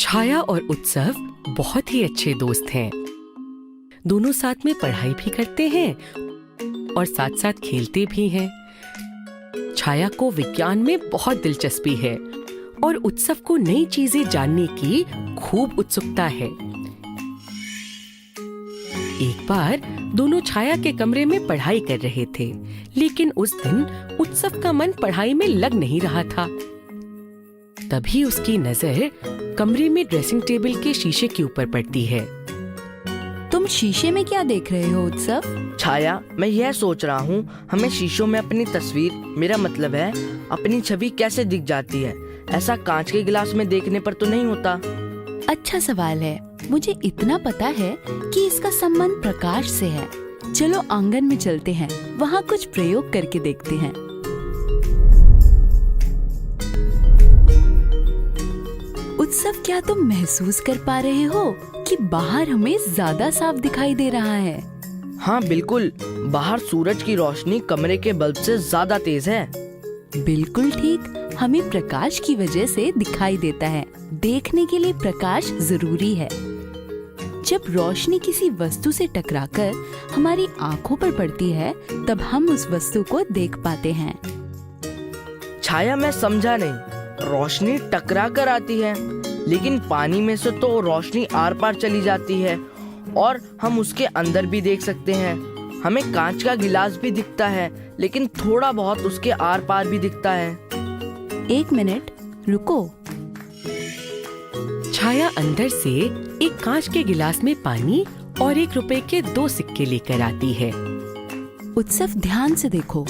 छाया और उत्सव बहुत ही अच्छे दोस्त हैं। दोनों साथ में पढ़ाई भी करते हैं और साथ साथ खेलते भी हैं। छाया को विज्ञान में बहुत दिलचस्पी है और उत्सव को नई चीजें जानने की खूब उत्सुकता है। एक बार दोनों छाया के कमरे में पढ़ाई कर रहे थे, लेकिन उस दिन उत्सव का मन पढ़ाई में लग नहीं रहा था। तभी उसकी नजर कमरे में ड्रेसिंग टेबल के शीशे के ऊपर पड़ती है। तुम शीशे में क्या देख रहे हो उत्सव? छाया, मैं यह सोच रहा हूँ हमें शीशों में अपनी तस्वीर, मेरा मतलब है अपनी छवि कैसे दिख जाती है। ऐसा कांच के गिलास में देखने पर तो नहीं होता। अच्छा सवाल है। मुझे इतना पता है कि इसका संबंध प्रकाश से है। चलो आंगन में चलते हैं, वहाँ कुछ प्रयोग करके देखते हैं। उत्सव, क्या तुम महसूस कर पा रहे हो कि बाहर हमें ज्यादा साफ दिखाई दे रहा है? हाँ बिल्कुल, बाहर सूरज की रोशनी कमरे के बल्ब से ज्यादा तेज है। बिल्कुल ठीक, हमें प्रकाश की वजह से दिखाई देता है। देखने के लिए प्रकाश जरूरी है। जब रोशनी किसी वस्तु से टकराकर हमारी आंखों पर पड़ती है, तब हम उस वस्तु को देख पाते हैं। छाया, मैं समझा नहीं। रोशनी टकरा कर आती है, लेकिन पानी में से तो रोशनी आर पार चली जाती है और हम उसके अंदर भी देख सकते हैं। हमें कांच का गिलास भी दिखता है, लेकिन थोड़ा बहुत उसके आर पार भी दिखता है। एक मिनट रुको। छाया अंदर से एक कांच के गिलास में पानी और 1 रुपए के 2 सिक्के लेकर आती है। उत्सव, ध्यान से देखो।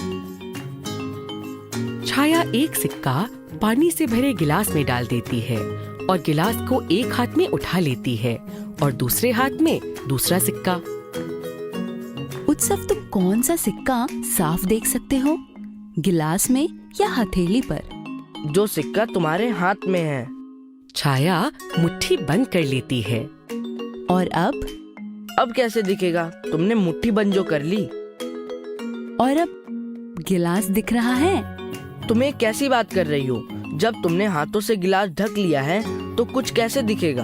छाया एक सिक्का पानी से भरे गिलास में डाल देती है और गिलास को एक हाथ में उठा लेती है और दूसरे हाथ में दूसरा सिक्का। उत्सव, तुम कौन सा सिक्का साफ देख सकते हो? गिलास में या हथेली पर? जो सिक्का तुम्हारे हाथ में है। छाया मुट्ठी बंद कर लेती है। और अब कैसे दिखेगा? तुमने मुट्ठी बंद जो कर ली। और अब गिलास दिख रहा है। तुम्हें कैसी बात कर रही हो? जब तुमने हाथों से गिलास ढक लिया है तो कुछ कैसे दिखेगा?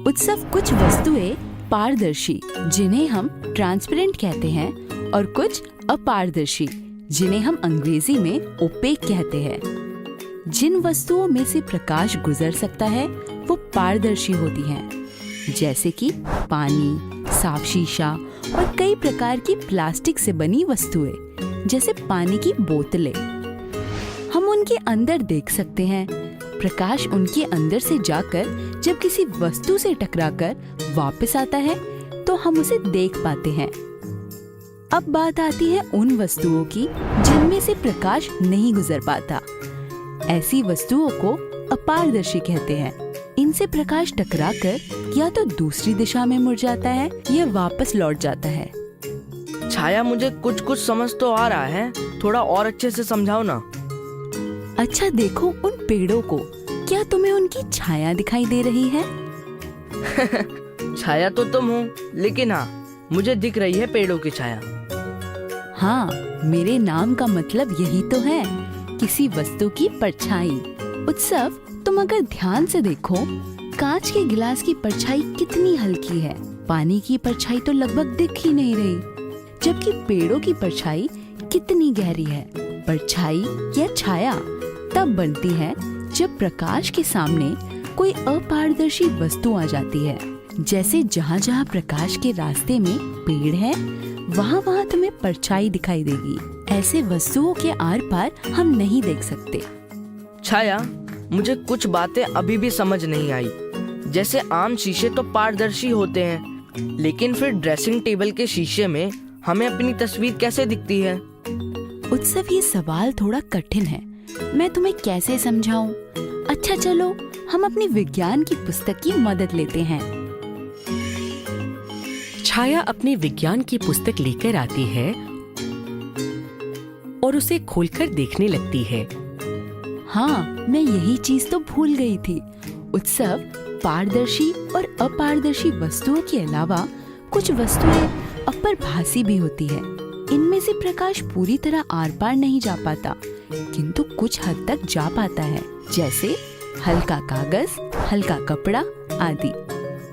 उत्सव, कुछ वस्तुएं पारदर्शी, जिन्हें हम ट्रांसपेरेंट कहते हैं, और कुछ अपारदर्शी, जिन्हें हम अंग्रेजी में ओपेक कहते हैं। जिन वस्तुओं में से प्रकाश गुजर सकता है वो पारदर्शी होती हैं, जैसे कि पानी, साफ शीशा और कई प्रकार की प्लास्टिक से बनी वस्तुएं, जैसे पानी की बोतलें। हम उनके अंदर देख सकते हैं। प्रकाश उनके अंदर से जाकर जब किसी वस्तु से टकराकर वापस आता है तो हम उसे देख पाते हैं। अब बात आती है उन वस्तुओं की जिनमें से प्रकाश नहीं गुजर पाता। ऐसी वस्तुओं को अपारदर्शी कहते हैं। इनसे प्रकाश टकराकर या तो दूसरी दिशा में मुड़ जाता है या वापस लौट जाता है। छाया, मुझे कुछ समझ तो आ रहा है, थोड़ा और अच्छे से समझाओ ना। अच्छा देखो उन पेड़ों को, क्या तुम्हें उनकी छाया दिखाई दे रही है? छाया तो तुम हो, लेकिन हाँ, मुझे दिख रही है पेड़ों की छाया। हाँ, मेरे नाम का मतलब यही तो है, किसी वस्तु की परछाई। उत्सव, तुम अगर ध्यान से देखो, कांच के गिलास की परछाई कितनी हल्की है। पानी की परछाई तो लगभग दिख ही नहीं रही, जबकि पेड़ों की परछाई कितनी गहरी है। परछाई या छाया तब बनती है जब प्रकाश के सामने कोई अपारदर्शी वस्तु आ जाती है। जैसे जहाँ जहाँ प्रकाश के रास्ते में पेड़ है, वहाँ वहाँ तुम्हें परछाई दिखाई देगी। ऐसे वस्तुओं के आर पार हम नहीं देख सकते। छाया, मुझे कुछ बातें अभी भी समझ नहीं आई। जैसे आम शीशे तो पारदर्शी होते हैं, लेकिन फिर ड्रेसिंग टेबल के शीशे में हमें अपनी तस्वीर कैसे दिखती है? उत्सव, ये सवाल थोड़ा कठिन है, मैं तुम्हें कैसे समझाऊं? अच्छा चलो, हम अपनी विज्ञान की पुस्तक की मदद लेते हैं। छाया अपनी विज्ञान की पुस्तक लेकर आती है और उसे खोलकर देखने लगती है। हाँ, मैं यही चीज तो भूल गई थी। उत्सव, पारदर्शी और अपारदर्शी वस्तुओं के अलावा कुछ वस्तुएं अपरभासी भी होती है। इनमें से प्रकाश पूरी तरह आर पार नहीं जा पाता, किंतु कुछ हद तक जा पाता है। जैसे हल्का कागज, हल्का कपड़ा आदि।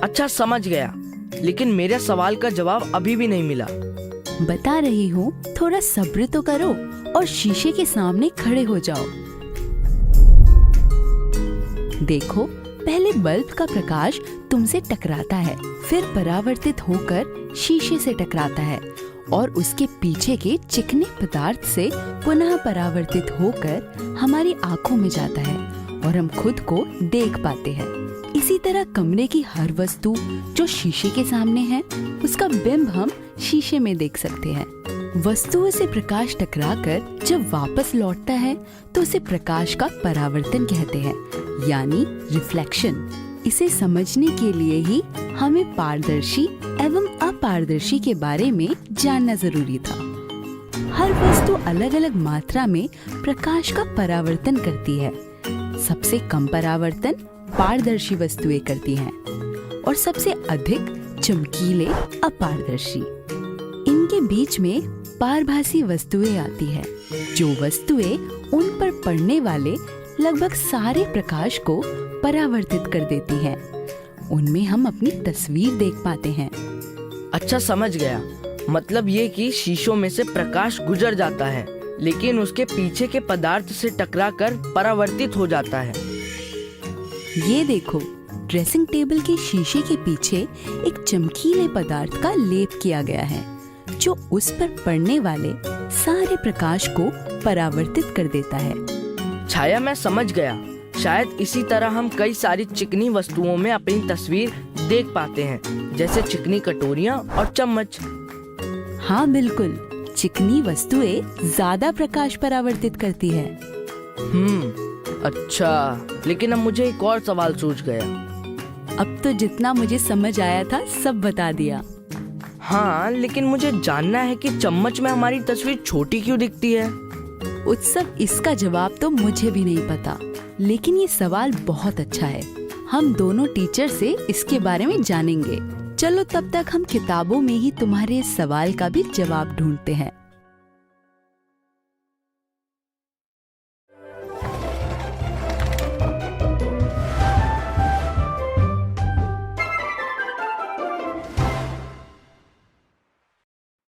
अच्छा, समझ गया, लेकिन मेरे सवाल का जवाब अभी भी नहीं मिला। बता रही हूँ, थोड़ा सब्र तो करो और शीशे के सामने खड़े हो जाओ। देखो, पहले बल्ब का प्रकाश तुमसे टकराता है, फिर परावर्तित होकर शीशे से टकराता है और उसके पीछे के चिकने पदार्थ से पुनः परावर्तित होकर हमारी आँखों में जाता है और हम खुद को देख पाते हैं। इसी तरह कमरे की हर वस्तु जो शीशे के सामने है, उसका बिंब हम शीशे में देख सकते हैं। वस्तुओं से प्रकाश टकराकर जब वापस लौटता है तो उसे प्रकाश का परावर्तन कहते हैं, यानी रिफ्लेक्शन। इसे समझने के लिए ही हमें पारदर्शी एवं अपारदर्शी के बारे में जानना जरूरी था। हर वस्तु अलग अलग मात्रा में प्रकाश का परावर्तन करती है। सबसे कम परावर्तन पारदर्शी वस्तुएं करती हैं और सबसे अधिक चमकीले अपारदर्शी। इनके बीच में पारभासी वस्तुएं आती है, जो वस्तुएं उन पर पड़ने वाले लगभग सारे प्रकाश को परावर्तित कर देती हैं। उनमें हम अपनी तस्वीर देख पाते हैं। अच्छा, समझ गया। मतलब ये कि शीशों में से प्रकाश गुजर जाता है, लेकिन उसके पीछे के पदार्थ से टकराकर परावर्तित हो जाता है। ये देखो, ड्रेसिंग टेबल के शीशे के पीछे एक चमकीले पदार्थ का लेप किया गया है, जो उस पर पड़ने वाले सारे प्रकाश को परावर्तित कर देता है। छाया, मैं समझ गया। शायद इसी तरह हम कई सारी चिकनी वस्तुओं में अपनी तस्वीर देख पाते हैं, जैसे चिकनी कटोरियाँ और चम्मच। हाँ बिल्कुल, चिकनी वस्तुएं ज्यादा प्रकाश परावर्तित करती है। अच्छा, लेकिन अब मुझे एक और सवाल सूझ गया। अब तो जितना मुझे समझ आया था सब बता दिया। हाँ, लेकिन मुझे जानना है कि चम्मच में हमारी तस्वीर छोटी क्यों दिखती है? उत्सव, इसका जवाब तो मुझे भी नहीं पता, लेकिन ये सवाल बहुत अच्छा है। हम दोनों टीचर से इसके बारे में जानेंगे। चलो, तब तक हम किताबों में ही तुम्हारे इस सवाल का भी जवाब ढूंढते हैं।